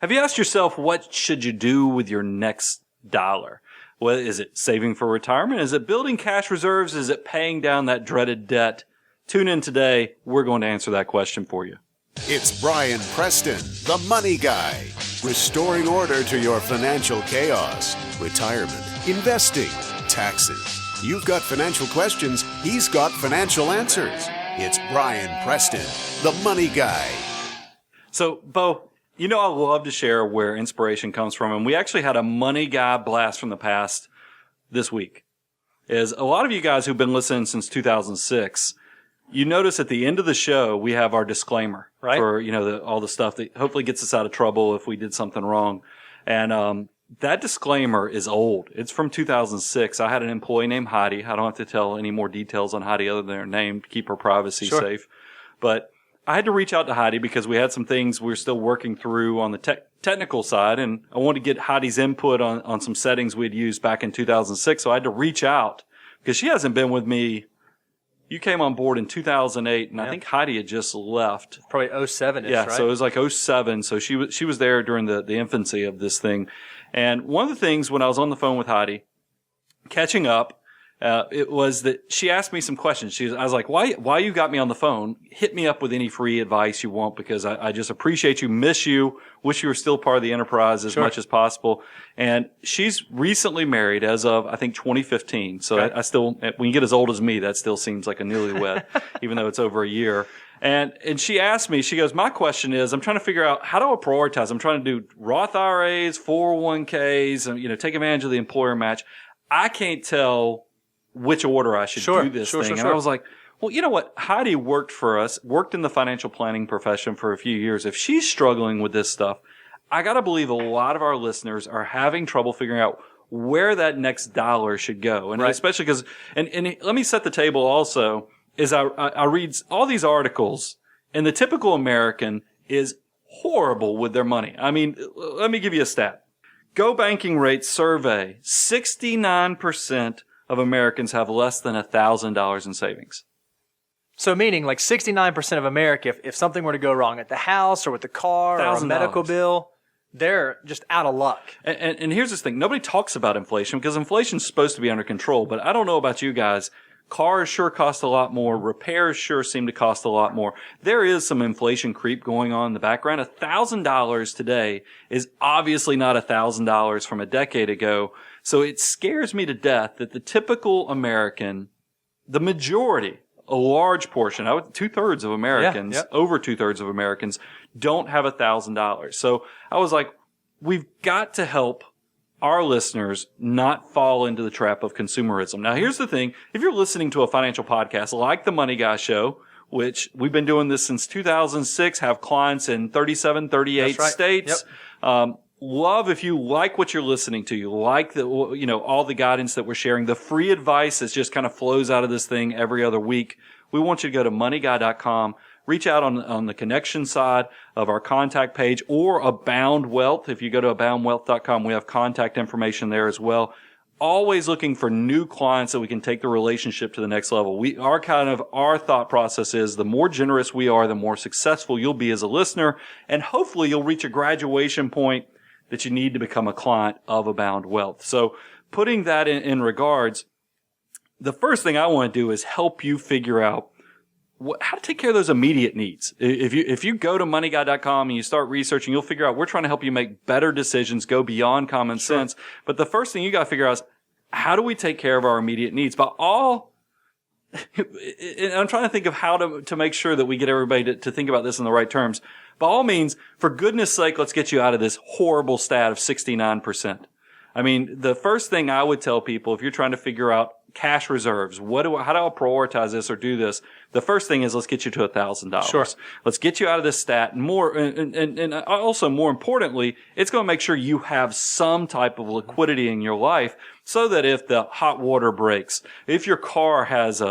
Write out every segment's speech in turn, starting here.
Have you asked yourself, what should you do with your next dollar? Well, is it saving for retirement? Is it building cash reserves? Is it paying down that dreaded debt? Tune in today. We're going to answer that question for you. It's Brian Preston, the Money Guy, restoring order to your financial chaos, retirement, investing, taxes. You've got financial questions. He's got financial answers. It's Brian Preston, the Money Guy. So, Bo, you know, I love to share where inspiration comes from, and we actually had a Money Guy blast from the past this week. Is a lot of you guys who've been listening since 2006, you notice at the end of the show we have our disclaimer, right? For all the stuff that hopefully gets us out of trouble if we did something wrong, and that disclaimer is old. It's from 2006. I had an employee named Heidi. I don't have to tell any more details on Heidi other than her name to keep her privacy safe, but I had to reach out to Heidi because we had some things we were still working through on the technical side, and I wanted to get Heidi's input on some settings we had used back in 2006. So I had to reach out because she hasn't been with me. You came on board in 2008, and I think Heidi had just left. Probably 07-ish, yeah, right? So it was like 07. So she was there during the infancy of this thing. And one of the things when I was on the phone with Heidi, catching up, it was that she asked me some questions. I was like, why you got me on the phone? Hit me up with any free advice you want, because I just appreciate you, miss you, wish you were still part of the enterprise as much as possible. And she's recently married as of, I think, 2015. So I still, when you get as old as me, that still seems like a newlywed, even though it's over a year. And she asked me, she goes, my question is, I'm trying to figure out, how do I prioritize? I'm trying to do Roth IRAs, 401ks, and, take advantage of the employer match. I can't tell which order I should do this thing. And I was like, well, you know what? Heidi worked for us, worked in the financial planning profession for a few years. If she's struggling with this stuff, I got to believe a lot of our listeners are having trouble figuring out where that next dollar should go. And especially because, and let me set the table also, is I read all these articles, and the typical American is horrible with their money. I mean, let me give you a stat. Go Banking Rate survey, 69% of Americans have less than $1,000 in savings. So meaning like 69% of America, if something were to go wrong at the house or with the car or a medical bill, they're just out of luck. And here's this thing. Nobody talks about inflation because inflation's supposed to be under control. But I don't know about you guys. Cars sure cost a lot more. Repairs sure seem to cost a lot more. There is some inflation creep going on in the background. $1,000 today is obviously not $1,000 from a decade ago. So it scares me to death that the typical American, the majority, a large portion, 2/3 of Americans, over 2/3 of Americans, don't have $1,000. So I was like, we've got to help our listeners not fall into the trap of consumerism. Now, here's the thing. If you're listening to a financial podcast like the Money Guy Show, which we've been doing this since 2006, have clients in 37, 38 states. Love if you like what you're listening to. You like all the guidance that we're sharing. The free advice that just kind of flows out of this thing every other week. We want you to go to moneyguy.com. Reach out on the connection side of our contact page, or Abound Wealth. If you go to aboundwealth.com, we have contact information there as well. Always looking for new clients so we can take the relationship to the next level. Our thought process is the more generous we are, the more successful you'll be as a listener, and hopefully you'll reach a graduation point that you need to become a client of Abound Wealth. So putting that in regards, the first thing I want to do is help you figure out how to take care of those immediate needs. If you go to moneyguy.com and you start researching, you'll figure out we're trying to help you make better decisions, go beyond common sense. But the first thing you got to figure out is, how do we take care of our immediate needs? And I'm trying to think of how to make sure that we get everybody to think about this in the right terms. By all means, for goodness sake, let's get you out of this horrible stat of 69%. I mean, the first thing I would tell people, if you're trying to figure out cash reserves, how do I prioritize this or do this? The first thing is, let's get you to $1,000. Sure. Let's get you out of this stat, and also more importantly, it's going to make sure you have some type of liquidity in your life, so that if the hot water breaks, if your car has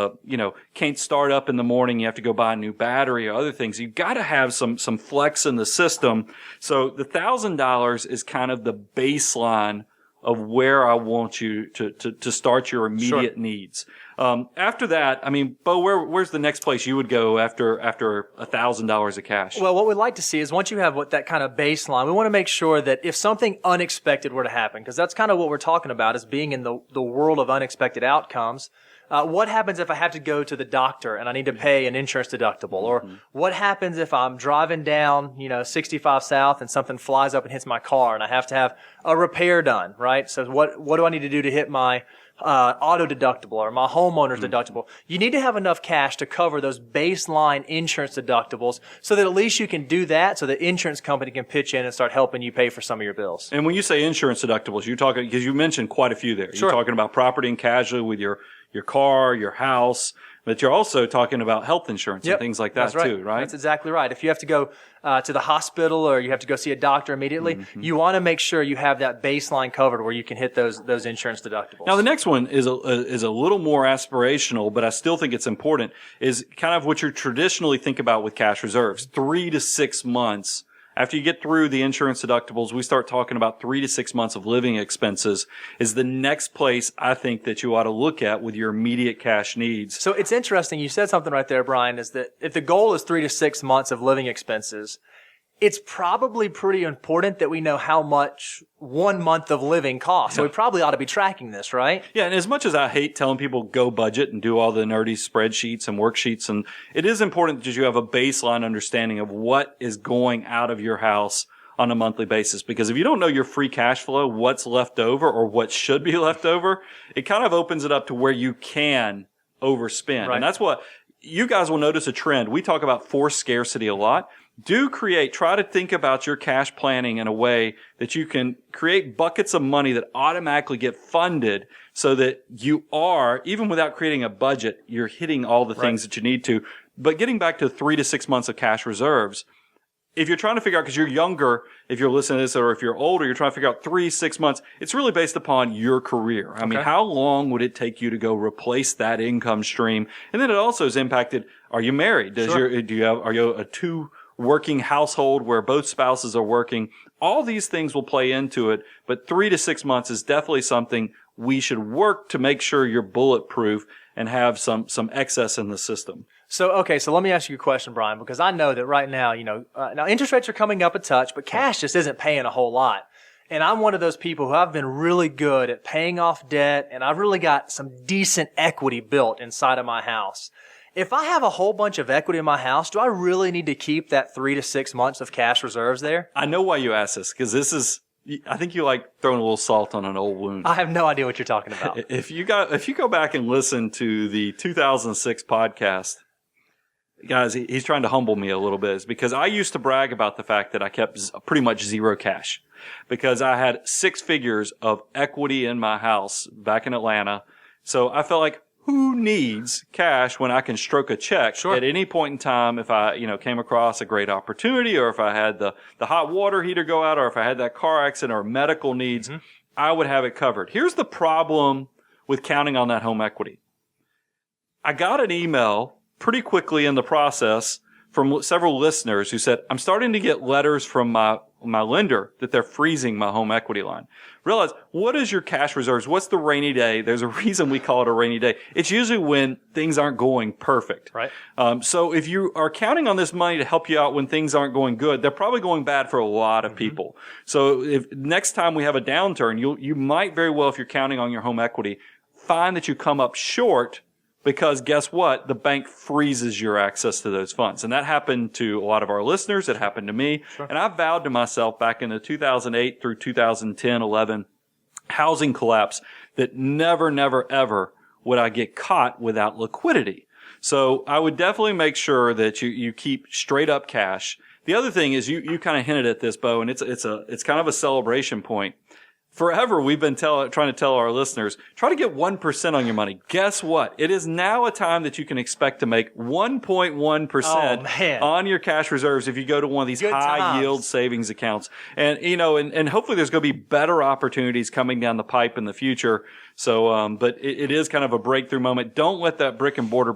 can't start up in the morning, you have to go buy a new battery or other things, you got to have some flex in the system. So the $1,000 is kind of the baseline of where I want you to start your immediate needs. After that, I mean, Bo, where's the next place you would go after $1,000 of cash? Well, what we'd like to see is once you have that kind of baseline, we want to make sure that if something unexpected were to happen, because that's kind of what we're talking about, is being in the world of unexpected outcomes. What happens if I have to go to the doctor and I need to pay an insurance deductible? Or what happens if I'm driving down, 65 South and something flies up and hits my car and I have to have a repair done, right? So what do I need to do to hit my auto deductible or my homeowner's deductible? You need to have enough cash to cover those baseline insurance deductibles so that at least you can do that so the insurance company can pitch in and start helping you pay for some of your bills. And when you say insurance deductibles, you're talking, because you mentioned quite a few there. Sure. You're talking about property and casualty with your car, your house, but you're also talking about health insurance and things like that too, right? That's exactly right. If you have to go to the hospital or you have to go see a doctor immediately, you want to make sure you have that baseline covered where you can hit those insurance deductibles. Now, the next one is a little more aspirational, but I still think it's important, is kind of what you traditionally think about with cash reserves. 3 to 6 months. After you get through the insurance deductibles, we start talking about 3 to 6 months of living expenses is the next place I think that you ought to look at with your immediate cash needs. So it's interesting. You said something right there, Brian, is that if the goal is 3 to 6 months of living expenses, it's probably pretty important that we know how much 1 month of living costs. So we probably ought to be tracking this, right? Yeah, and as much as I hate telling people go budget and do all the nerdy spreadsheets and worksheets, and it is important that you have a baseline understanding of what is going out of your house on a monthly basis. Because if you don't know your free cash flow, what's left over or what should be left over, it kind of opens it up to where you can overspend. Right. And that's what you guys will notice a trend. We talk about forced scarcity a lot. Try to think about your cash planning in a way that you can create buckets of money that automatically get funded so that you are, even without creating a budget, you're hitting all the things that you need to. But getting back to 3 to 6 months of cash reserves, if you're trying to figure out, because you're younger, if you're listening to this, or if you're older, you're trying to figure out 3 to 6 months, it's really based upon your career. I mean, how long would it take you to go replace that income stream? And then it also is impacted, are you married? Are you a working household where both spouses are working? All these things will play into it, but 3 to 6 months is definitely something we should work to make sure you're bulletproof and have some excess in the system. So let me ask you a question, Brian, because I know that right now, now interest rates are coming up a touch, but cash just isn't paying a whole lot. And I'm one of those people who have been really good at paying off debt, and I've really got some decent equity built inside of my house. If I have a whole bunch of equity in my house, do I really need to keep that 3 to 6 months of cash reserves there? I know why you asked this, because I think you like throwing a little salt on an old wound. I have no idea what you're talking about. If you go back and listen to the 2006 podcast, guys, he's trying to humble me a little bit, because I used to brag about the fact that I kept pretty much zero cash because I had 6 figures of equity in my house back in Atlanta. So I felt like, who needs cash when I can stroke a check at any point in time if I, came across a great opportunity, or if I had the hot water heater go out, or if I had that car accident or medical needs, I would have it covered. Here's the problem with counting on that home equity. I got an email pretty quickly in the process from several listeners who said, I'm starting to get letters from my lender that they're freezing my home equity line. Realize, what is your cash reserves? What's the rainy day? There's a reason we call it a rainy day. It's usually when things aren't going perfect. Right. So if you are counting on this money to help you out when things aren't going good, they're probably going bad for a lot of people. So if next time we have a downturn, you might very well, if you're counting on your home equity, find that you come up short, because guess what? The bank freezes your access to those funds. And that happened to a lot of our listeners. It happened to me. And I vowed to myself back in the 2008 through 2010, 11 housing collapse that never, never, ever would I get caught without liquidity. So I would definitely make sure that you keep straight up cash. The other thing is you kind of hinted at this, Bo, and it's kind of a celebration point. Forever, we've been trying to tell our listeners, try to get 1% on your money. Guess what? It is now a time that you can expect to make 1.1% on your cash reserves if you go to one of these high yield savings accounts. And, and hopefully there's going to be better opportunities coming down the pipe in the future. So, but it is kind of a breakthrough moment. Don't let that brick and mortar,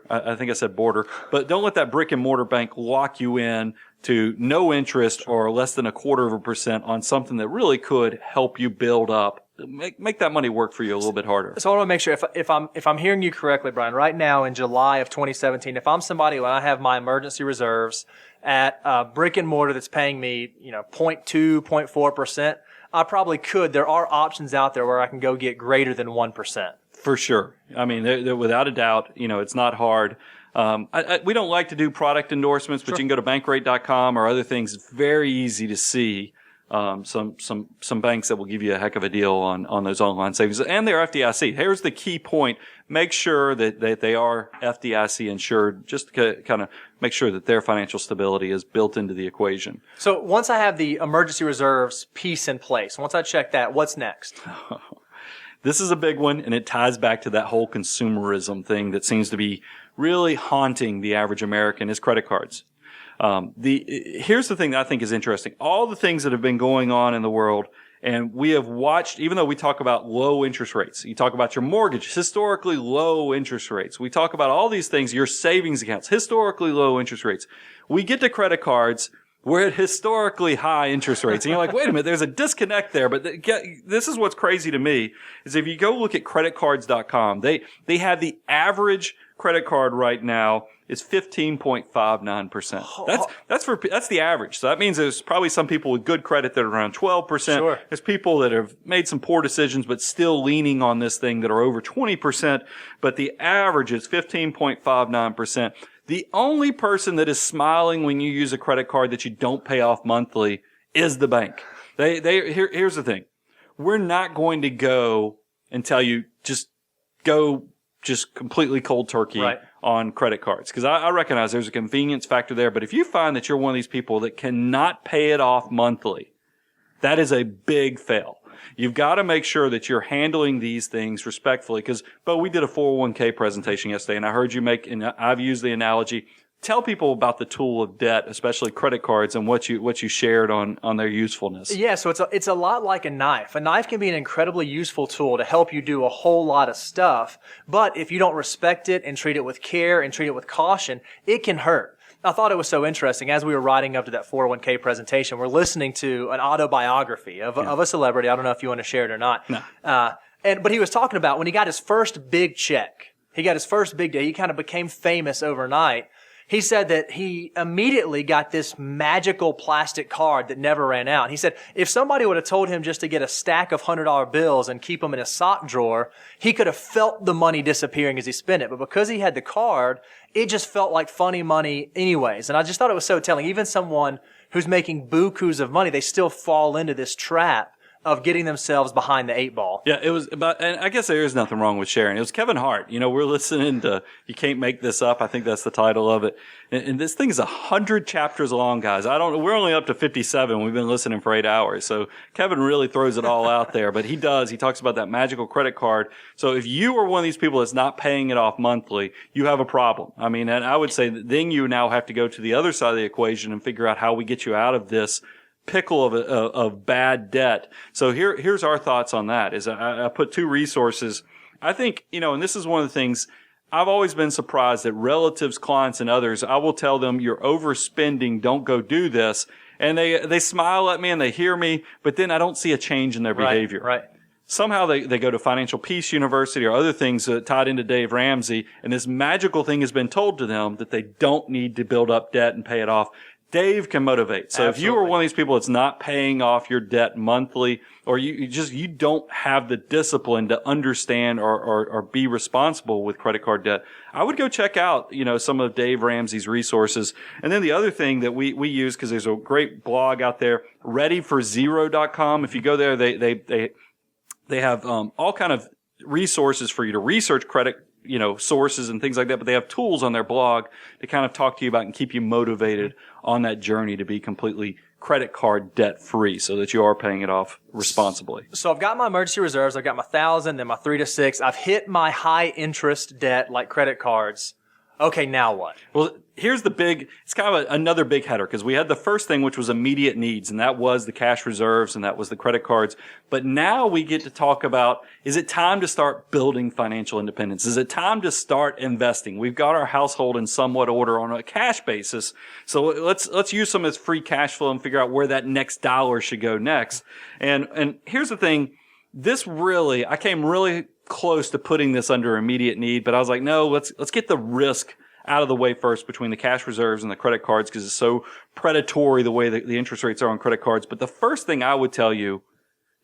I think I said border, but don't let that brick and mortar bank lock you in to no interest or less than 0.25% on something that really could help you build up, make that money work for you a little bit harder. So I want to make sure if I'm hearing you correctly, Brian, right now in July of 2017, if I'm somebody when I have my emergency reserves at brick and mortar that's paying me, 0.2, 0.4%, I probably could. There are options out there where I can go get greater than 1%. For sure. I mean, they're without a doubt, it's not hard. We don't like to do product endorsements, but you can go to bankrate.com or other things. It's very easy to see some banks that will give you a heck of a deal on those online savings, and they're FDIC. Here's the key point: make sure that they are FDIC insured, just to kind of make sure that their financial stability is built into the equation. So once I have the emergency reserves piece in place, once I check that, what's next? This is a big one, and it ties back to that whole consumerism thing that seems to be really haunting the average American is credit cards. Here's the thing that I think is interesting. All the things that have been going on in the world, and we have watched, even though we talk about low interest rates, you talk about your mortgage, historically low interest rates. We talk about all these things, your savings accounts, historically low interest rates. We get to credit cards, we're at historically high interest rates. And you're like, wait a minute, there's a disconnect there. But this is what's crazy to me, is if you go look at creditcards.com, they have the average credit card right now is 15.59%. That's the average. So that means there's probably some people with good credit that are around 12%. Sure. There's people that have made some poor decisions but still leaning on this thing that are over 20%. But the average is 15.59%. The only person that is smiling when you use a credit card that you don't pay off monthly is the bank. Here's the thing. We're not going to go and tell you just completely cold turkey on credit cards. Because I recognize there's a convenience factor there. But if you find that you're one of these people that cannot pay it off monthly, that is a big fail. You've got to make sure that you're handling these things respectfully. Because, Bo, we did a 401k presentation yesterday, and I heard you and I've used the analogy. Tell people about the tool of debt, especially credit cards, and what you shared on their usefulness. Yeah, so it's a lot like a knife. A knife can be an incredibly useful tool to help you do a whole lot of stuff, but if you don't respect it and treat it with care and treat it with caution, it can hurt. I thought it was so interesting. As we were riding up to that 401k presentation, we're listening to an autobiography of a celebrity. I don't know if you want to share it or not. No. But he was talking about when he got his first big check. He got his first big day. He kind of became famous overnight. He said that he immediately got this magical plastic card that never ran out. He said if somebody would have told him just to get a stack of $100 bills and keep them in a sock drawer, he could have felt the money disappearing as he spent it. But because he had the card, it just felt like funny money anyways. And I just thought it was so telling. Even someone who's making bukus of money, they still fall into this trap of getting themselves behind the eight ball. Yeah, it was about, and I guess there is nothing wrong with sharing. It was Kevin Hart. We're listening to You Can't Make This Up. I think that's the title of it. And this thing is 100 chapters long, guys. We're only up to 57. We've been listening for 8 hours. So Kevin really throws it all out there, but he talks about that magical credit card. So if you are one of these people that's not paying it off monthly, you have a problem. I mean, and I would say that then you now have to go to the other side of the equation and figure out how we get you out of this pickle of bad debt. So here's our thoughts on that. Is I put two resources. I think, and this is one of the things I've always been surprised that relatives, clients, and others, I will tell them you're overspending, don't go do this. And they smile at me and they hear me, but then I don't see a change in their behavior. Right. Somehow they go to Financial Peace University or other things tied into Dave Ramsey, and this magical thing has been told to them that they don't need to build up debt and pay it off. Dave can motivate. So Absolutely. If you are one of these people that's not paying off your debt monthly, or you don't have the discipline to understand or be responsible with credit card debt, I would go check out, some of Dave Ramsey's resources. And then the other thing that we use, because there's a great blog out there, readyforzero.com. If you go there, they have all kind of resources for you to research credit sources and things like that, but they have tools on their blog to kind of talk to you about and keep you motivated on that journey to be completely credit card debt free so that you are paying it off responsibly. So I've got my emergency reserves. I've got my 1,000, then my 3 to 6. I've hit my high interest debt like credit cards. Okay, now what? Well, here's it's kind of another big header, because we had the first thing, which was immediate needs, and that was the cash reserves and that was the credit cards. But now we get to talk about, is it time to start building financial independence? Is it time to start investing? We've got our household in somewhat order on a cash basis. So let's use some of this free cash flow and figure out where that next dollar should go next. And here's the thing. I came really close to putting this under immediate need, but I was like, no, let's get the risk out of the way first between the cash reserves and the credit cards, because it's so predatory the way that the interest rates are on credit cards. But the first thing I would tell you,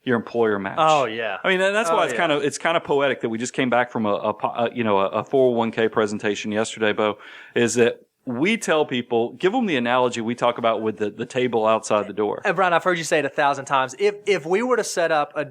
your employer match. Oh yeah. I mean, that's why it's kind of poetic that we just came back from a 401k presentation yesterday, Bo, is that we tell people, give them the analogy we talk about with the table outside the door. And Brian, I've heard you say it 1,000 times. If we were to set up a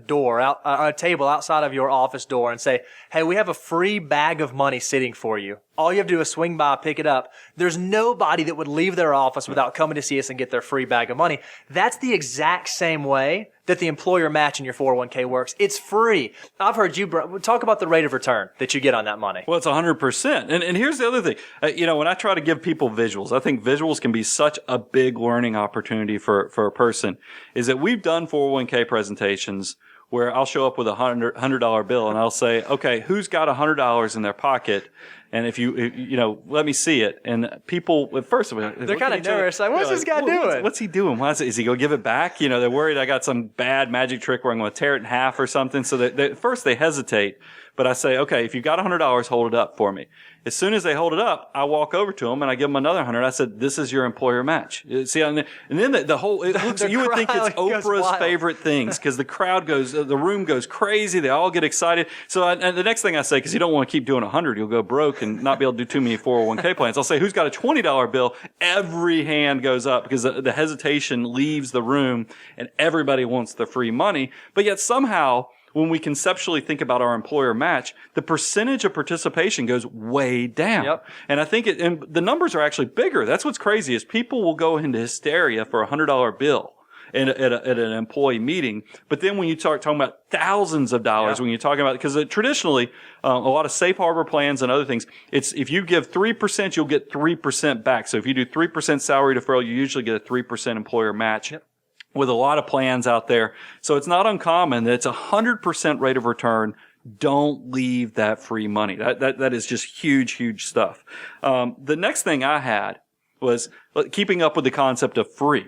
table outside of your office door and say, hey, we have a free bag of money sitting for you. All you have to do is swing by, pick it up. There's nobody that would leave their office without coming to see us and get their free bag of money. That's the exact same way that the employer match in your 401k works. It's free. I've heard you talk about the rate of return that you get on that money. Well, it's 100%. And here's the other thing. When I try to give people visuals, I think visuals can be such a big learning opportunity for a person, is that we've done 401k presentations where I'll show up with $100 bill and I'll say, okay, who's got $100 in their pocket? And if you let me see it. And people, at first, they're kind of nervous. Like, what's this guy doing? What's he doing? Is he going to give it back? They're worried I got some bad magic trick where I'm going to tear it in half or something. So at first they hesitate. But I say, okay, if you've got $100, hold it up for me. As soon as they hold it up, I walk over to them and I give them another 100. I said, this is your employer match. See, and then the whole, it looks, you would think it's Oprah's favorite things, because the room goes crazy. They all get excited. So and the next thing I say, because you don't want to keep doing 100, you'll go broke and not be able to do too many 401k plans. I'll say, who's got a $20 bill? Every hand goes up, because the hesitation leaves the room and everybody wants the free money. But yet somehow, when we conceptually think about our employer match, the percentage of participation goes way down. Yep. And I think and the numbers are actually bigger. That's what's crazy, is people will go into hysteria for a $100 bill at an employee meeting. But then when you start talking about thousands of dollars, when you're talking about, because traditionally, a lot of safe harbor plans and other things, it's if you give 3%, you'll get 3% back. So if you do 3% salary deferral, you usually get a 3% employer match. Yep. With a lot of plans out there. So it's not uncommon that it's 100% rate of return. Don't leave that free money. That is just huge, huge stuff. The next thing I had was keeping up with the concept of free,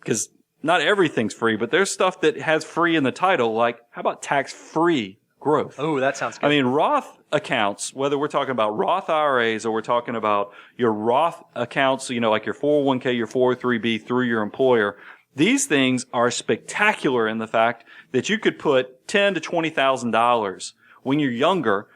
because not everything's free, but there's stuff that has free in the title. Like, how about tax-free growth? Oh, that sounds good. I mean, Roth accounts, whether we're talking about Roth IRAs or we're talking about your Roth accounts, like your 401k, your 403b through your employer, these things are spectacular in the fact that you could put $10,000 to $20,000 when you're younger,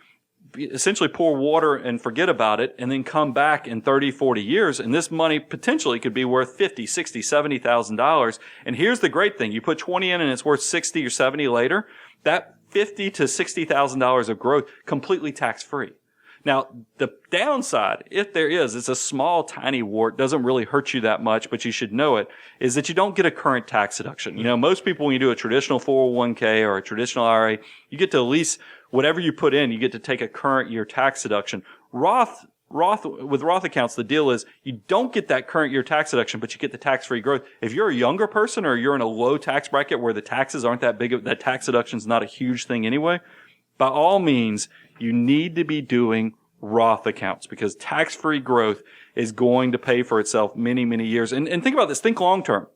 essentially pour water and forget about it, and then come back in 30, 40 years, and this money potentially could be worth $50,000, $60,000, $70,000. And here's the great thing. You put 20 in and it's worth 60 or 70 later. That $50,000 to $60,000 of growth completely tax-free. Now, the downside, if there is, it's a small, tiny wart, doesn't really hurt you that much, but you should know it, is that you don't get a current tax deduction. Most people, when you do a traditional 401k or a traditional IRA, you get to at least, whatever you put in, you get to take a current year tax deduction. With Roth accounts, the deal is you don't get that current year tax deduction, but you get the tax-free growth. If you're a younger person or you're in a low tax bracket where the taxes aren't that big, that tax deduction's not a huge thing anyway, by all means, you need to be doing Roth accounts, because tax-free growth is going to pay for itself many, many years. And think about this. Think long term.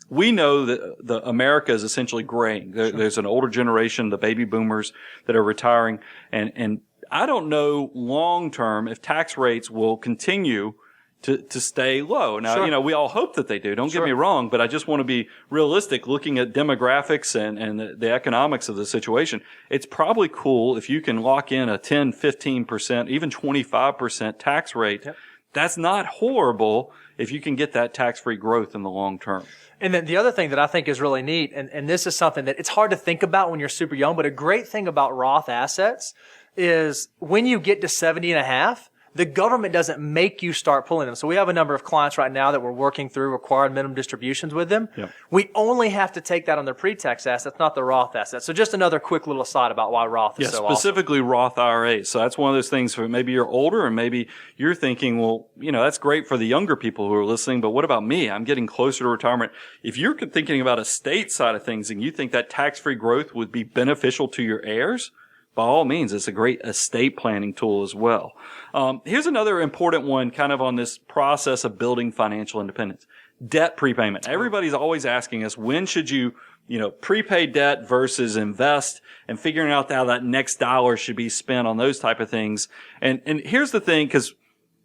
We know that America is essentially graying. There's an older generation, the baby boomers, that are retiring. And I don't know long term if tax rates will continue to stay low. Now, we all hope that they do. Don't get me wrong, but I just want to be realistic looking at demographics and the economics of the situation. It's probably cool if you can lock in a 10, 15%, even 25% tax rate. Yep. That's not horrible if you can get that tax-free growth in the long term. And then the other thing that I think is really neat, and this is something that it's hard to think about when you're super young, but a great thing about Roth assets is when you get to 70 and a half, The government doesn't make you start pulling them. So we have a number of clients right now that we're working through required minimum distributions with them. Yep. We only have to take that on their pre-tax assets, not the Roth assets. So just another quick little aside about why Roth is so awesome. Specifically Roth IRAs. So that's one of those things where maybe you're older and maybe you're thinking, well, that's great for the younger people who are listening, but what about me? I'm getting closer to retirement. If you're thinking about estate side of things and you think that tax-free growth would be beneficial to your heirs, by all means, it's a great estate planning tool as well. Here's another important one kind of on this process of building financial independence. Debt prepayment. Everybody's always asking us, when should you prepay debt versus invest, and figuring out how that next dollar should be spent on those type of things. And here's the thing, because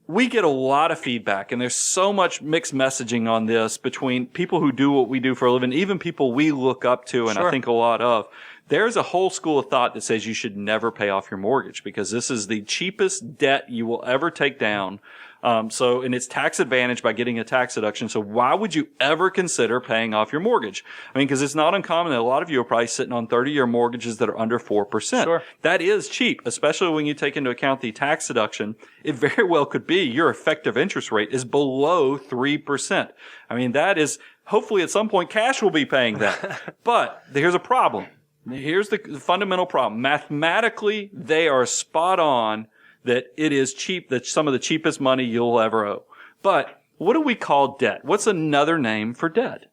we get a lot of feedback, and there's so much mixed messaging on this between people who do what we do for a living, even people we look up to and I think a lot of. There's a whole school of thought that says you should never pay off your mortgage because this is the cheapest debt you will ever take down. And it's tax advantage by getting a tax deduction. So why would you ever consider paying off your mortgage? I mean, because it's not uncommon that a lot of you are probably sitting on 30-year mortgages that are under 4%. Sure. That is cheap, especially when you take into account the tax deduction. It very well could be your effective interest rate is below 3%. I mean, that is, hopefully at some point cash will be paying that. But here's a problem. Here's the fundamental problem. Mathematically, they are spot on that it is cheap, that some of the cheapest money you'll ever owe. But what do we call debt? What's another name for debt?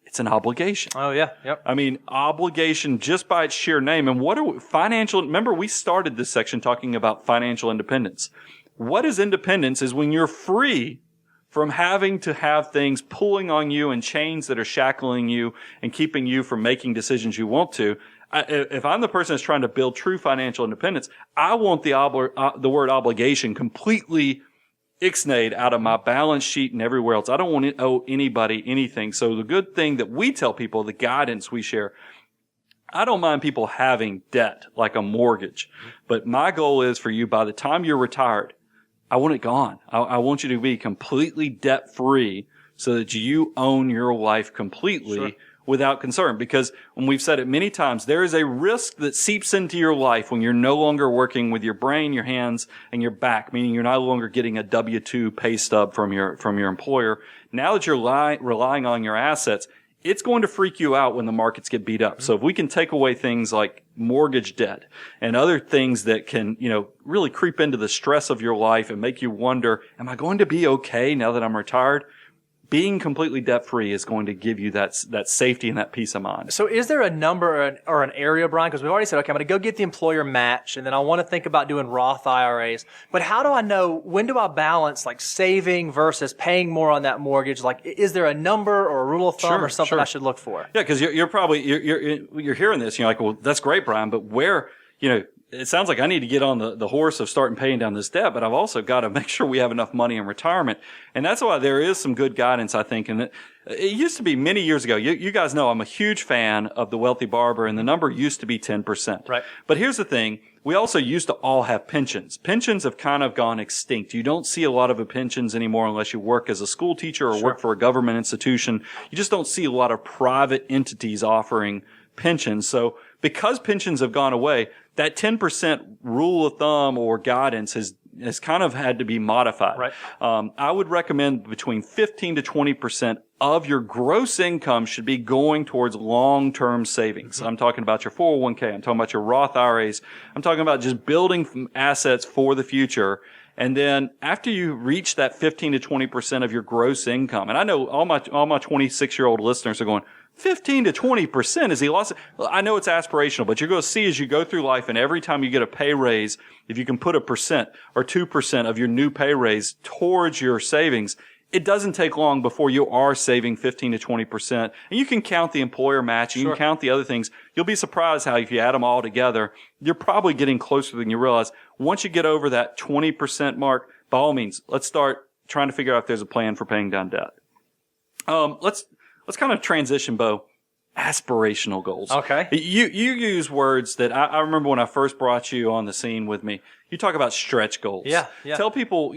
It's an obligation. Oh, yeah. Yep. I mean, obligation just by its sheer name. And what are remember we started this section talking about financial independence. What is independence is when you're free from having to have things pulling on you and chains that are shackling you and keeping you from making decisions you want to. If I'm the person that's trying to build true financial independence, I want the word obligation completely ixnayed out of my balance sheet and everywhere else. I don't want to owe anybody anything. So the good thing that we tell people, the guidance we share, I don't mind people having debt like a mortgage, but my goal is for you by the time you're retired, I want it gone. I want you to be completely debt free so that you own your life completely without concern. Because when we've said it many times, there is a risk that seeps into your life when you're no longer working with your brain, your hands, and your back, meaning you're no longer getting a W-2 pay stub from your employer. Now that you're relying on your assets, it's going to freak you out when the markets get beat up. So if we can take away things like mortgage debt and other things that can, really creep into the stress of your life and make you wonder, am I going to be okay now that I'm retired? Being completely debt-free is going to give you that safety and that peace of mind. So is there a number or an area, Brian? Because we've already said, okay, I'm going to go get the employer match, and then I want to think about doing Roth IRAs. But how do I know, when do I balance like saving versus paying more on that mortgage? Like, is there a number or a rule of thumb or something I should look for? Yeah, because you're probably hearing this, and you're like, well, that's great, Brian, but where, it sounds like I need to get on the horse of starting paying down this debt, but I've also got to make sure we have enough money in retirement. And that's why there is some good guidance, I think. And it used to be many years ago. You guys know I'm a huge fan of the Wealthy Barber, and the number used to be 10%. Right. But here's the thing. We also used to all have pensions. Pensions have kind of gone extinct. You don't see a lot of pensions anymore unless you work as a school teacher or work for a government institution. You just don't see a lot of private entities offering pensions. So because pensions have gone away, that 10% rule of thumb or guidance has kind of had to be modified. Right. I would recommend between 15 to 20% of your gross income should be going towards long-term savings. Mm-hmm. I'm talking about your 401k. I'm talking about your Roth IRAs. I'm talking about just building assets for the future. And then after you reach that 15 to 20% of your gross income, and I know all my 26-year-old listeners are going, 15 to 20%, is he lost? Well, I know it's aspirational, but you're going to see as you go through life, and every time you get a pay raise, if you can put 1% or 2% of your new pay raise towards your savings, it doesn't take long before you are saving 15 to 20%. And you can count the employer match, you can count the other things. You'll be surprised how if you add them all together, you're probably getting closer than you realize. Once you get over that 20% mark, by all means, let's start trying to figure out if there's a plan for paying down debt. Let's kind of transition, Bo. Aspirational goals. Okay. You use words that I remember when I first brought you on the scene with me. You talk about stretch goals. Yeah. Tell people,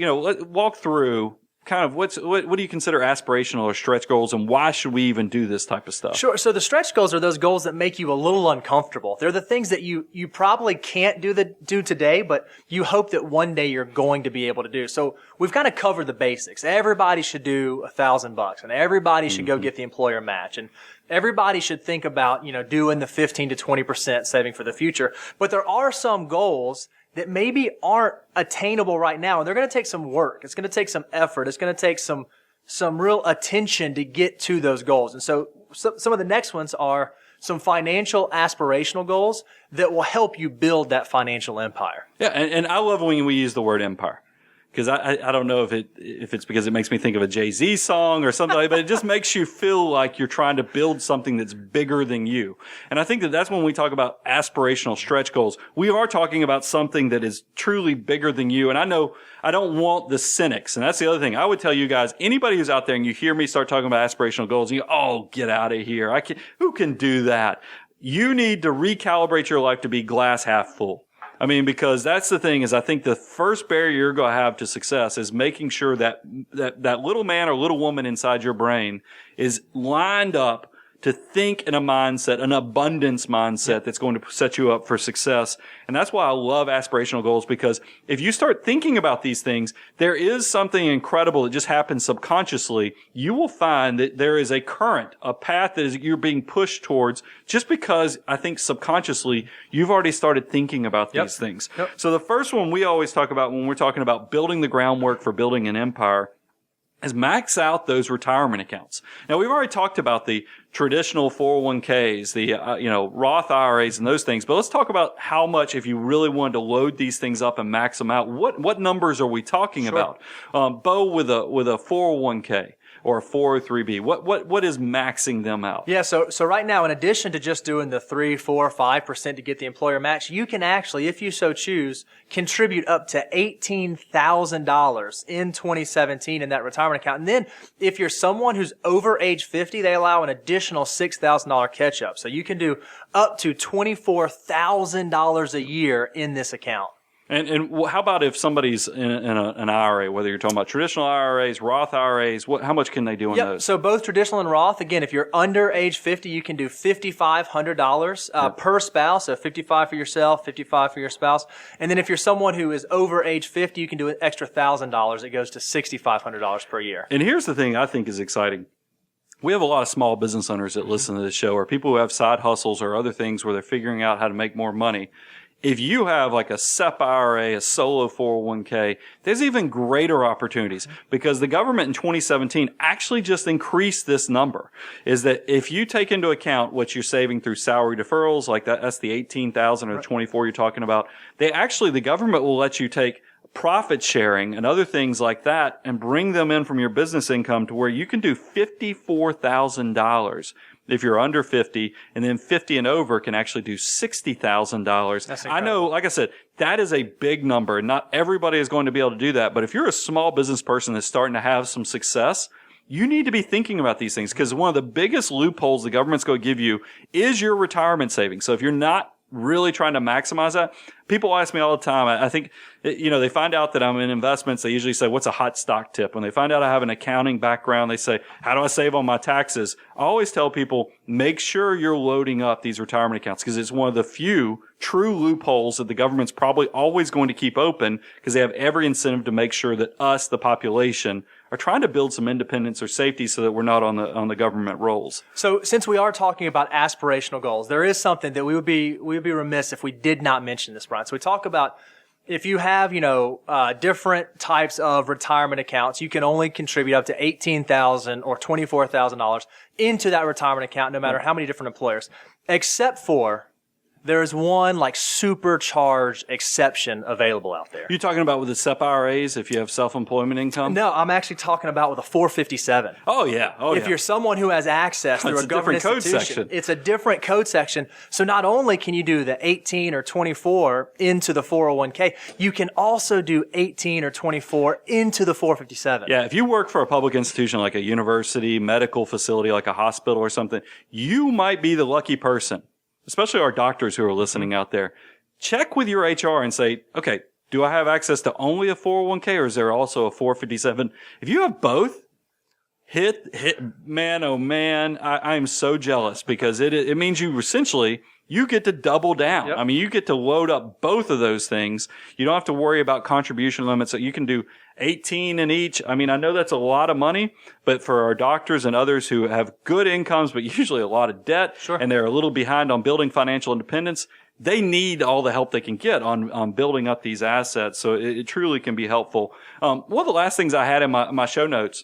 walk through kind of what do you consider aspirational or stretch goals, and why should we even do this type of stuff? Sure. So the stretch goals are those goals that make you a little uncomfortable. They're the things that you probably can't do today, but you hope that one day you're going to be able to do. So we've kind of covered the basics. Everybody should do $1,000, and everybody should go get the employer match, and everybody should think about, doing the 15 to 20% saving for the future. But there are some goals that maybe aren't attainable right now, and they're going to take some work. It's going to take some effort. It's going to take some real attention to get to those goals. And so some of the next ones are some financial aspirational goals that will help you build that financial empire. Yeah, and I love when we use the word empire. Because I don't know if it's because it makes me think of a Jay-Z song or something like that, but it just makes you feel like you're trying to build something that's bigger than you. And I think that's when we talk about aspirational stretch goals. We are talking about something that is truly bigger than you. And I know I don't want the cynics. And that's the other thing. I would tell you guys, anybody who's out there and you hear me start talking about aspirational goals, and you go, oh, get out of here. Who can do that? You need to recalibrate your life to be glass half full. I mean, because that's the thing is I think the first barrier you're going to have to success is making sure that little man or little woman inside your brain is lined up to think in a mindset, an abundance mindset that's going to set you up for success. And that's why I love aspirational goals, because if you start thinking about these things, there is something incredible that just happens subconsciously. You will find that there is a current, a path that you're being pushed towards just because I think subconsciously you've already started thinking about these things. Yep. So the first one we always talk about when we're talking about building the groundwork for building an empire is max out those retirement accounts. Now, we've already talked about the traditional 401ks, the, Roth IRAs and those things, but let's talk about how much, if you really wanted to load these things up and max them out, what numbers are we talking about? Bo, with a 401k or a 403b, what is maxing them out? Yeah, so right now, in addition to just doing the 3, 4, 5% to get the employer match, you can actually, if you so choose, contribute up to $18,000 in 2017 in that retirement account. And then if you're someone who's over age 50, they allow an additional $6,000 catch up. So you can do up to $24,000 a year in this account. And how about if somebody's in an IRA, whether you're talking about traditional IRAs, Roth IRAs, how much can they do in those? So both traditional and Roth, again, if you're under age 50, you can do $5,500 per spouse, so 55 for yourself, 55 for your spouse. And then if you're someone who is over age 50, you can do an extra $1,000. It goes to $6,500 per year. And here's the thing I think is exciting. We have a lot of small business owners that listen to this show, or people who have side hustles or other things where they're figuring out how to make more money. If you have like a SEP IRA, a solo 401k, there's even greater opportunities, because the government in 2017 actually just increased this number. Is that if you take into account what you're saving through salary deferrals, like that's the 18,000 or the 24 you're talking about, the government will let you take profit sharing and other things like that and bring them in from your business income to where you can do $54,000 if you're under 50, and then 50 and over can actually do $60,000. I know, like I said, that is a big number, and not everybody is going to be able to do that. But if you're a small business person that's starting to have some success, you need to be thinking about these things, because one of the biggest loopholes the government's going to give you is your retirement savings. So if you're not really trying to maximize that, people ask me all the time. I think, they find out that I'm in investments. They usually say, what's a hot stock tip? When they find out I have an accounting background, they say, how do I save on my taxes? I always tell people, make sure you're loading up these retirement accounts, because it's one of the few true loopholes that the government's probably always going to keep open, because they have every incentive to make sure that us, the population, are trying to build some independence or safety so that we're not on the government rolls. So since we are talking about aspirational goals, there is something that we would be remiss if we did not mention this, Brian. So we talk about if you have, different types of retirement accounts, you can only contribute up to $18,000 or $24,000 into that retirement account, no matter how many different employers, except for there's one like supercharged exception available out there. You're talking about with the SEP IRAs, if you have self-employment income? No, I'm actually talking about with a 457. Oh, yeah. If you're someone who has access through a government institution, it's a different code section. So not only can you do the 18 or 24 into the 401k, you can also do 18 or 24 into the 457. Yeah, if you work for a public institution like a university, medical facility, like a hospital or something, you might be the lucky person. Especially our doctors who are listening out there, check with your HR and say, okay, Do I have access to only a 401k, or is there also a 457? If you have both, man, oh man, I am so jealous, because it means you get to double down. Yep. I mean, you get to load up both of those things. You don't have to worry about contribution limits. So you can do 18 in each. I mean, I know that's a lot of money, but for our doctors and others who have good incomes, but usually a lot of debt, Sure. and they're a little behind on building financial independence, they need all the help they can get on building up these assets. So it truly can be helpful. One of the last things I had in my show notes,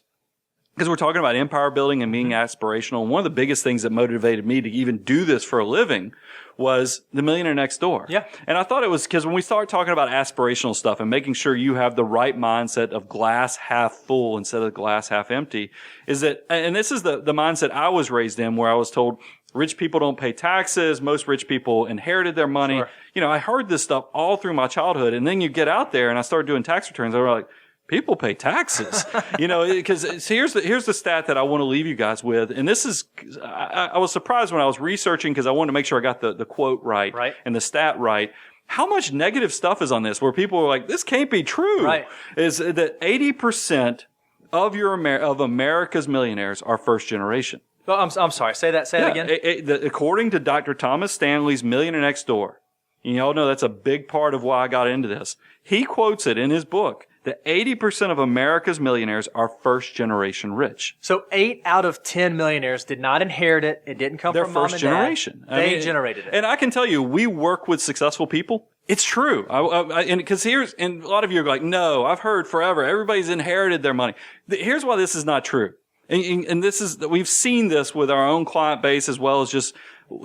because we're talking about empire building and being aspirational, one of the biggest things that motivated me to even do this for a living was The Millionaire Next Door. Yeah. And I thought it was because when we start talking about aspirational stuff and making sure you have the right mindset of glass half full instead of glass half empty, is that, and this is the mindset I was raised in, where I was told rich people don't pay taxes. Most rich people inherited their money. Sure. You know, I heard this stuff all through my childhood. And then you get out there and I started doing tax returns. I was like, people pay taxes, you know, because here's the stat that I want to leave you guys with. And this is, I was surprised when I was researching, because I wanted to make sure I got the quote right and the stat right. How much negative stuff is on this where people are like, this can't be true. Right. Is that 80% of America's millionaires are first generation. Well, I'm sorry. Say that again. According to Dr. Thomas Stanley's Millionaire Next Door, and you all know that's a big part of why I got into this. He quotes it in his book that 80% of America's millionaires are first generation rich. So 8 out of 10 millionaires did not inherit it. It didn't come from mom and dad. They're first generation. They generated it. And I can tell you, we work with successful people. It's true. And because and a lot of you are like, no, I've heard forever, everybody's inherited their money. Here's why this is not true. And this is, we've seen this with our own client base, as well as just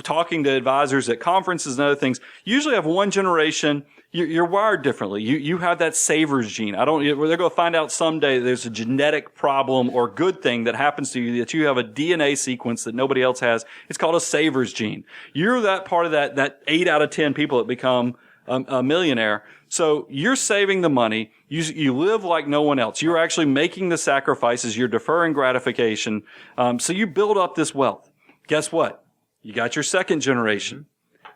talking to advisors at conferences and other things. You usually have one generation. You're wired differently. You have that savers gene. They're going to find out someday there's a genetic problem or good thing that happens to you, that you have a DNA sequence that nobody else has. It's called a savers gene. You're that part of that 8 out of 10 people that become a millionaire. So you're saving the money. You live like no one else. You're actually making the sacrifices. You're deferring gratification. So you build up this wealth. Guess what? You got your second generation.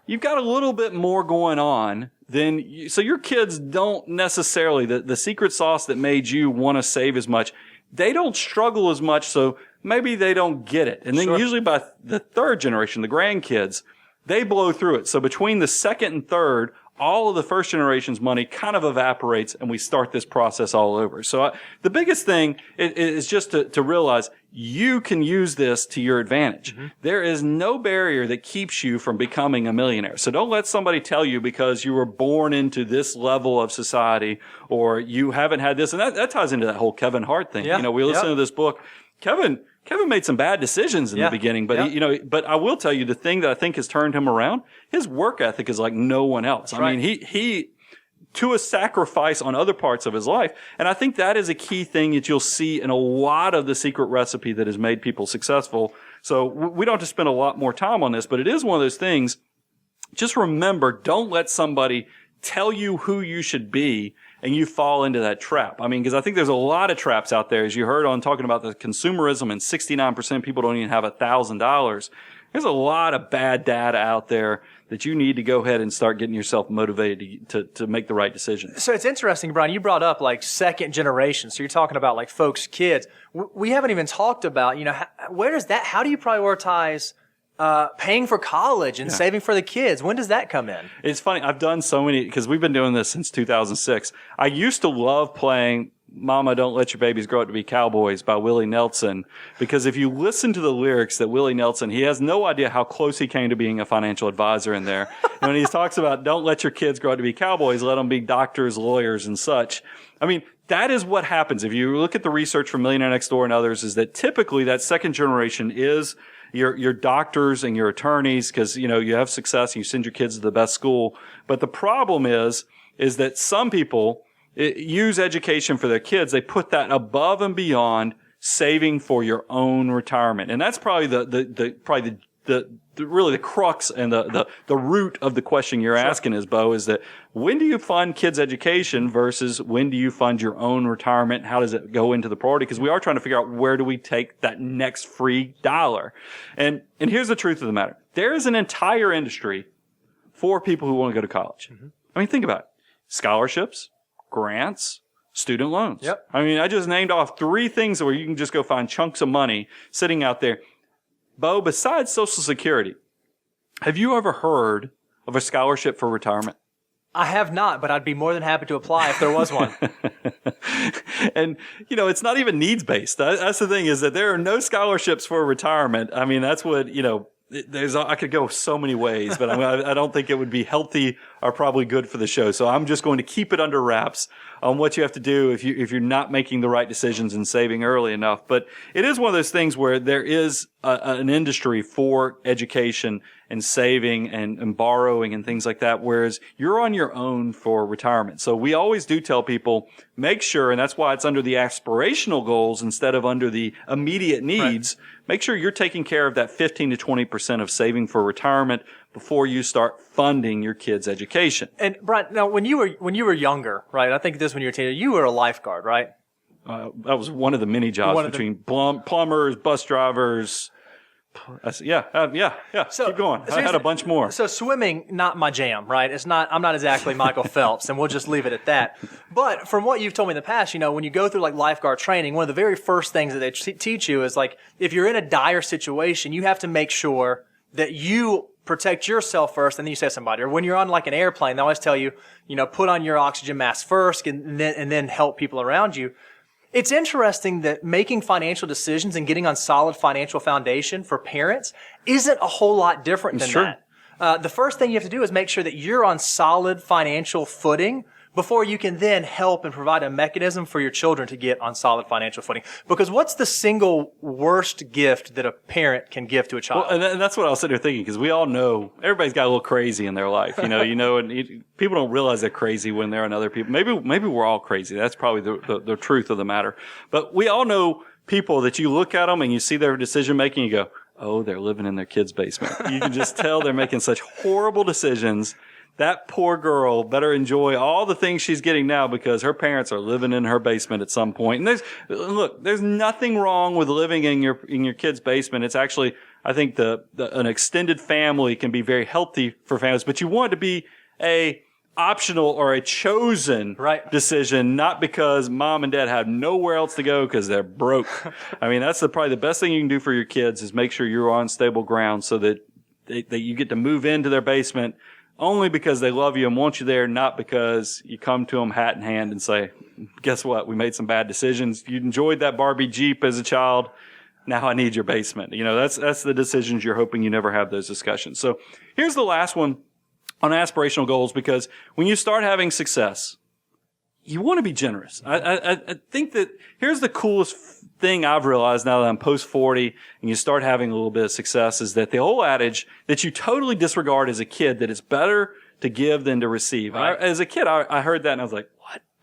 You've got a little bit more going on so your kids don't necessarily, the secret sauce that made you want to save as much, they don't struggle as much, so maybe they don't get it. And then usually by the third generation, the grandkids, they blow through it. So between the second and third, all of the first generation's money kind of evaporates, and we start this process all over. So the biggest thing is just to realize you can use this to your advantage. Mm-hmm. There is no barrier that keeps you from becoming a millionaire. So don't let somebody tell you because you were born into this level of society or you haven't had this. And that ties into that whole Kevin Hart thing. Yeah. You know, we listen to this book. Kevin made some bad decisions in the beginning, but but I will tell you the thing that I think has turned him around, his work ethic is like no one else. That's I mean, he to a sacrifice on other parts of his life. And I think that is a key thing that you'll see in a lot of the secret recipe that has made people successful. So we don't have to spend a lot more time on this, but it is one of those things. Just remember, don't let somebody tell you who you should be and you fall into that trap. I mean, because I think there's a lot of traps out there. As you heard on talking about the consumerism, and 69% of people don't even have $1,000. There's a lot of bad data out there that you need to go ahead and start getting yourself motivated to make the right decisions. So it's interesting, Brian, you brought up like second generation. So you're talking about like folks' kids. We haven't even talked about, how do you prioritize paying for college and saving for the kids? When does that come in? It's funny. I've done so many, because we've been doing this since 2006. I used to love playing Mama, Don't Let Your Babies Grow Up to Be Cowboys by Willie Nelson, because if you listen to the lyrics that Willie Nelson, he has no idea how close he came to being a financial advisor in there. And when he talks about don't let your kids grow up to be cowboys, let them be doctors, lawyers, and such. I mean, that is what happens. If you look at the research from Millionaire Next Door and others, is that typically that second generation is your doctors and your attorneys, because, you have success and you send your kids to the best school. But the problem is that some people use education for their kids. They put that above and beyond saving for your own retirement. And that's probably really the crux and the root of the question you're asking is, Bo, is that when do you fund kids' education versus when do you fund your own retirement? How does it go into the priority? Because we are trying to figure out where do we take that next free dollar. And here's the truth of the matter. There is an entire industry for people who want to go to college. Mm-hmm. I mean, think about it. Scholarships, grants, student loans. Yep. I mean, I just named off 3 things where you can just go find chunks of money sitting out there. Bo, besides Social Security, have you ever heard of a scholarship for retirement? I have not, but I'd be more than happy to apply if there was one. And, it's not even needs-based. That's the thing, is that there are no scholarships for retirement. I mean, that's what, I could go so many ways, but I don't think it would be healthy or probably good for the show. So I'm just going to keep it under wraps on what you have to do if you're not making the right decisions and saving early enough. But it is one of those things where there is an industry for education and saving and borrowing and things like that, whereas you're on your own for retirement. So we always do tell people, make sure, and that's why it's under the aspirational goals instead of under the immediate needs. Right. Make sure you're taking care of that 15 to 20% of saving for retirement before you start funding your kids' education. And Brian, now when you were younger, right? I think this when you were a teenager, you were a lifeguard, right? That was one of the many jobs between plumbers, bus drivers. Yeah. So, keep going. I had a bunch more. So swimming, not my jam, right? I'm not exactly Michael Phelps, and we'll just leave it at that. But from what you've told me in the past, when you go through like lifeguard training, one of the very first things that they teach you is like, if you're in a dire situation, you have to make sure that you protect yourself first, and then you save somebody. Or when you're on like an airplane, they always tell you, put on your oxygen mask first, and then help people around you. It's interesting that making financial decisions and getting on solid financial foundation for parents isn't a whole lot different than that. The first thing you have to do is make sure that you're on solid financial footing before you can then help and provide a mechanism for your children to get on solid financial footing. Because what's the single worst gift that a parent can give to a child? Well, and that's what I was sitting there thinking, because we all know everybody's got a little crazy in their life, and people don't realize they're crazy when they're on other people. Maybe we're all crazy. That's probably the truth of the matter. But we all know people that you look at them and you see their decision making, you go, oh, they're living in their kid's basement. You can just tell they're making such horrible decisions. That poor girl better enjoy all the things she's getting now because her parents are living in her basement at some point. And there's nothing wrong with living in your kid's basement. It's actually, I think an extended family can be very healthy for families, but you want it to be a optional or a chosen decision, not because mom and dad have nowhere else to go because they're broke. I mean, that's probably the best thing you can do for your kids is make sure you're on stable ground so that you get to move into their basement only because they love you and want you there, not because you come to them hat in hand and say, guess what? We made some bad decisions. You enjoyed that Barbie Jeep as a child. Now I need your basement. That's the decisions you're hoping you never have those discussions. So here's the last one on aspirational goals, because when you start having success, you want to be generous. I think that here's the coolest thing I've realized now that I'm post 40 and you start having a little bit of success is that the old adage that you totally disregard as a kid, that it's better to give than to receive. Right. As a kid, I heard that and I was like,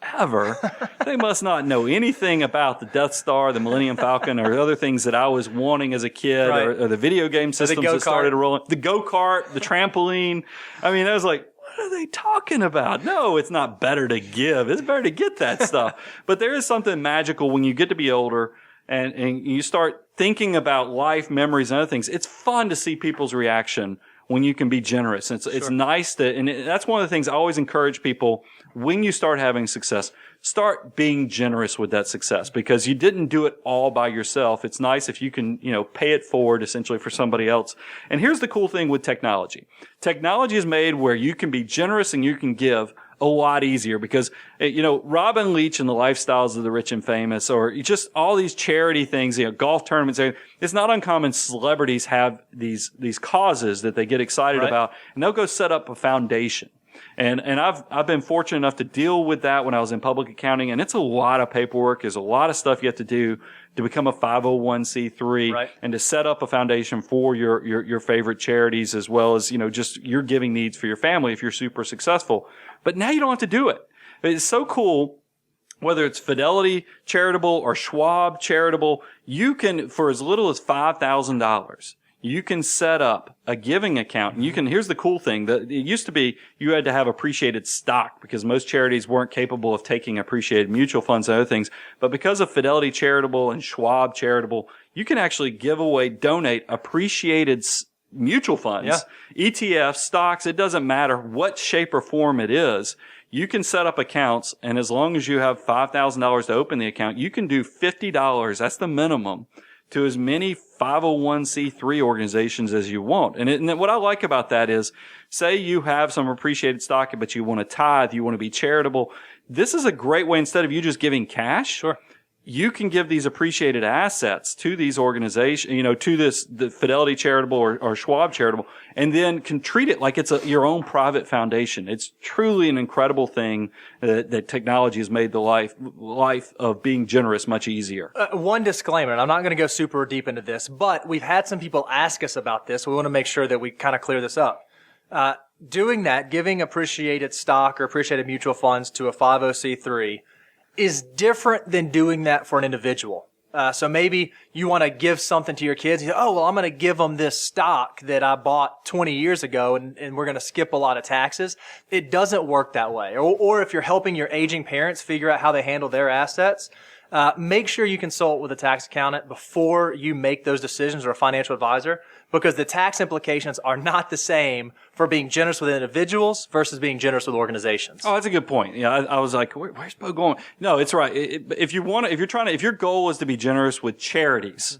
whatever. They must not know anything about the Death Star, the Millennium Falcon, or other things that I was wanting as a kid, or the video game systems that started rolling. The go-kart, the trampoline. I mean, I was like, what are they talking about? No, it's not better to give. It's better to get that stuff. But there is something magical when you get to be older and you start thinking about life, memories, and other things. It's fun to see people's reaction when you can be generous. It's nice and that's one of the things I always encourage people when you start having success. Start being generous with that success because you didn't do it all by yourself. It's nice if you can, pay it forward essentially for somebody else. And here's the cool thing with technology. Technology is made where you can be generous and you can give a lot easier because, Robin Leach and the Lifestyles of the Rich and Famous, or just all these charity things, golf tournaments, it's not uncommon celebrities have these causes that they get excited about, and they'll go set up a foundation. And I've been fortunate enough to deal with that when I was in public accounting, and it's a lot of paperwork. There's a lot of stuff you have to do to become a 501c3 and to set up a foundation for your favorite charities, as well as, just your giving needs for your family if you're super successful. But now you don't have to do it. It's so cool. Whether it's Fidelity Charitable or Schwab Charitable, you can, for as little as $5,000, you can set up a giving account. And here's the cool thing. It used to be you had to have appreciated stock because most charities weren't capable of taking appreciated mutual funds and other things. But because of Fidelity Charitable and Schwab Charitable, you can actually donate appreciated mutual funds, ETFs, stocks. It doesn't matter what shape or form it is. you can set up accounts, and as long as you have $5,000 to open the account, you can do $50. That's the minimum to as many 501c3 organizations as you want. And what I like about that is, say you have some appreciated stock, but you want to tithe, you want to be charitable. This is a great way, instead of you just giving cash. Sure. You can give these appreciated assets to these organizations, to the Fidelity Charitable or Schwab Charitable, and then can treat it like it's your own private foundation. It's truly an incredible thing that technology has made the life of being generous much easier. One disclaimer, and I'm not going to go super deep into this, but we've had some people ask us about this. We want to make sure that we kind of clear this up. Doing that, giving appreciated stock or appreciated mutual funds to a 50c3 is different than doing that for an individual. So maybe you want to give something to your kids. You say, oh, well, I'm going to give them this stock that I bought 20 years ago, and we're going to skip a lot of taxes. It doesn't work that way. Or if you're helping your aging parents figure out how they handle their assets, make sure you consult with a tax accountant before you make those decisions, or a financial advisor, because the tax implications are not the same for being generous with individuals versus being generous with organizations. Oh, that's a good point. Yeah, I was like, where's Bo going? No, it's right. If your goal is to be generous with charities,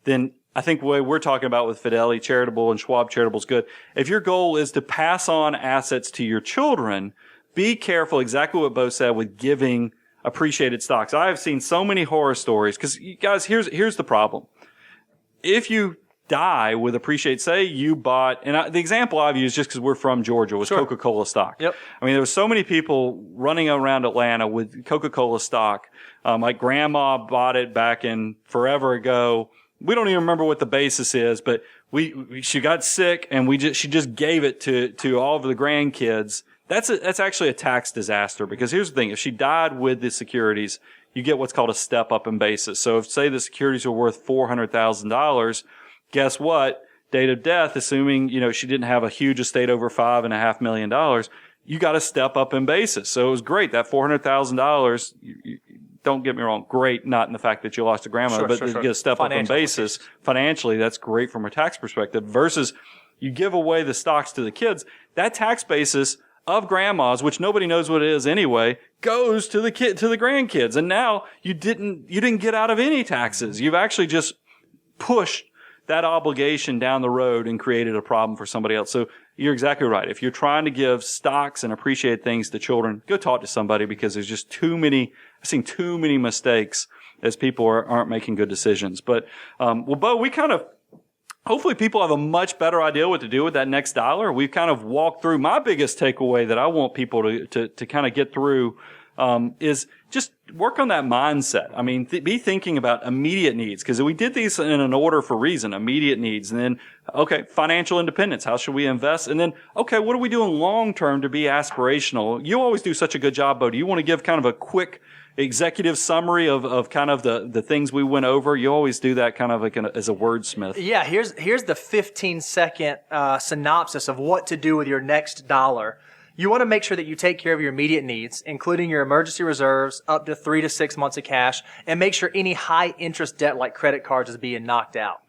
then I think the way we're talking about with Fidelity Charitable and Schwab Charitable is good. If your goal is to pass on assets to your children, be careful, exactly what Bo said, with giving appreciated stocks. I have seen so many horror stories, because you guys, here's the problem. If you die with appreciate, say you bought, and the example I've used just because we're from Georgia was Coca-Cola stock. Yep. I mean, there was so many people running around Atlanta with Coca-Cola stock. Like grandma bought it back in forever ago. We don't even remember what the basis is, but she got sick and she just gave it to all of the grandkids. That's actually a tax disaster, because here's the thing. If she died with the securities, you get what's called a step up in basis. So if, say, the securities are worth $400,000, guess what? Date of death, assuming, she didn't have a huge estate over $5.5 million, you got to step up in basis. So it was great. That $400,000, don't get me wrong, great, not in the fact that you lost a grandmother, but you get a step up in basis. Financially, that's great from a tax perspective, versus you give away the stocks to the kids. That tax basis of grandma's, which nobody knows what it is anyway, goes to the grandkids. And now you didn't get out of any taxes. You've actually just pushed that obligation down the road and created a problem for somebody else. So you're exactly right. If you're trying to give stocks and appreciate things to children, go talk to somebody, because there's just I've seen too many mistakes as people aren't making good decisions. But, Bo, hopefully people have a much better idea what to do with that next dollar. We've kind of walked through. My biggest takeaway that I want people to kind of get through, is just work on that mindset. I mean, be thinking about immediate needs, because we did these in an order for reason. Immediate needs, and then, okay, financial independence. How should we invest? And then, okay, what are we doing long term to be aspirational? You always do such a good job, Bo. Do you want to give kind of a quick executive summary of kind of the things we went over? You always do that kind of like as a wordsmith. Yeah, here's the 15-second synopsis of what to do with your next dollar. You want to make sure that you take care of your immediate needs, including your emergency reserves, up to 3 to 6 months of cash, and make sure any high interest debt like credit cards is being knocked out.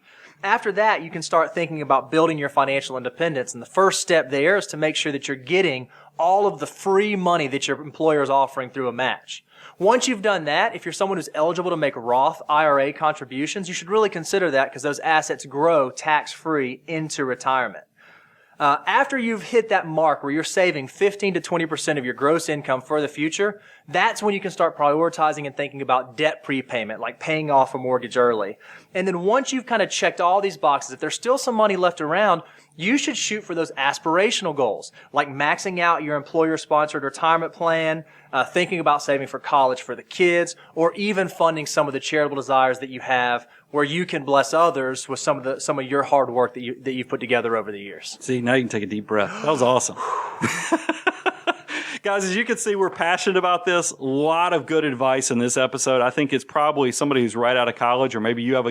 After that, you can start thinking about building your financial independence. And the first step there is to make sure that you're getting all of the free money that your employer is offering through a match. Once you've done that, if you're someone who's eligible to make Roth IRA contributions, you should really consider that, because those assets grow tax-free into retirement. After you've hit that mark where you're saving 15 to 20% of your gross income for the future, that's when you can start prioritizing and thinking about debt prepayment, like paying off a mortgage early. And then once you've kind of checked all these boxes, if there's still some money left around, you should shoot for those aspirational goals, like maxing out your employer-sponsored retirement plan, thinking about saving for college for the kids, or even funding some of the charitable desires that you have, where you can bless others with some of your hard work that you've put together over the years. See, now you can take a deep breath. That was awesome. Guys, as you can see, we're passionate about this. A lot of good advice in this episode. I think it's probably somebody who's right out of college, or maybe you have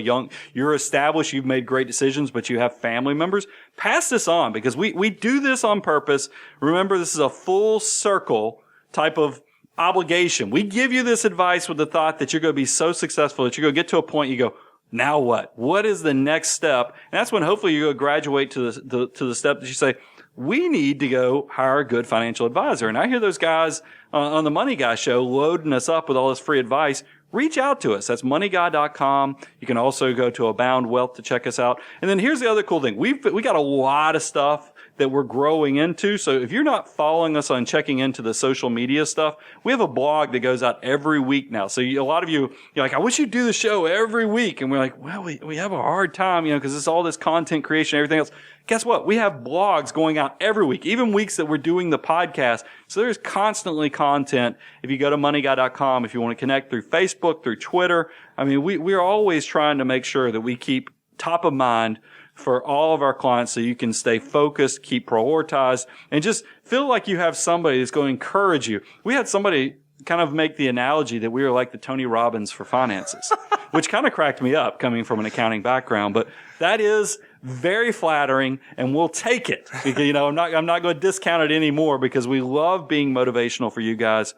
you're established, you've made great decisions, but you have family members. Pass this on, because we do this on purpose. Remember, this is a full circle type of obligation. We give you this advice with the thought that you're going to be so successful that you're going to get to a point you go, now what? What is the next step? And that's when hopefully you're going to graduate to the step that you say, we need to go hire a good financial advisor. And I hear those guys on the Money Guy show loading us up with all this free advice. Reach out to us. That's moneyguy.com. You can also go to Abound Wealth to check us out. And then here's the other cool thing. We got a lot of stuff that we're growing into. So if you're not following us on checking into the social media stuff, we have a blog that goes out every week now. So a lot of you're like, I wish you'd do the show every week. And we're like, well, we have a hard time, because it's all this content creation and everything else. Guess what? We have blogs going out every week, even weeks that we're doing the podcast. So there's constantly content. If you go to moneyguy.com, if you want to connect through Facebook, through Twitter, we're always trying to make sure that we keep top of mind for all of our clients so you can stay focused, keep prioritized, and just feel like you have somebody that's going to encourage you. We had somebody kind of make the analogy that we were like the Tony Robbins for finances, which kind of cracked me up coming from an accounting background. But that is very flattering, and we'll take it because, I'm not going to discount it anymore because we love being motivational for you guys.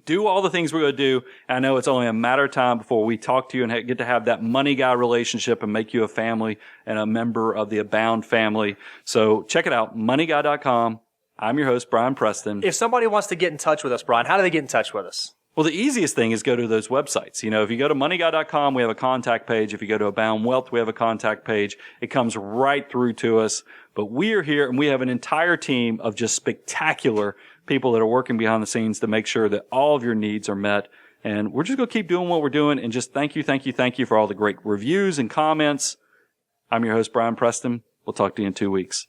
Do all the things we're going to do. I know it's only a matter of time before we talk to you and get to have that Money Guy relationship and make you a family and a member of the Abound family. So check it out, moneyguy.com. I'm your host, Brian Preston. If somebody wants to get in touch with us, Brian, how do they get in touch with us? Well, the easiest thing is go to those websites. If you go to moneyguy.com, we have a contact page. If you go to Abound Wealth, we have a contact page. It comes right through to us. But we are here and we have an entire team of just spectacular people that are working behind the scenes to make sure that all of your needs are met. And we're just going to keep doing what we're doing. And just thank you for all the great reviews and comments. I'm your host, Brian Preston. We'll talk to you in 2 weeks.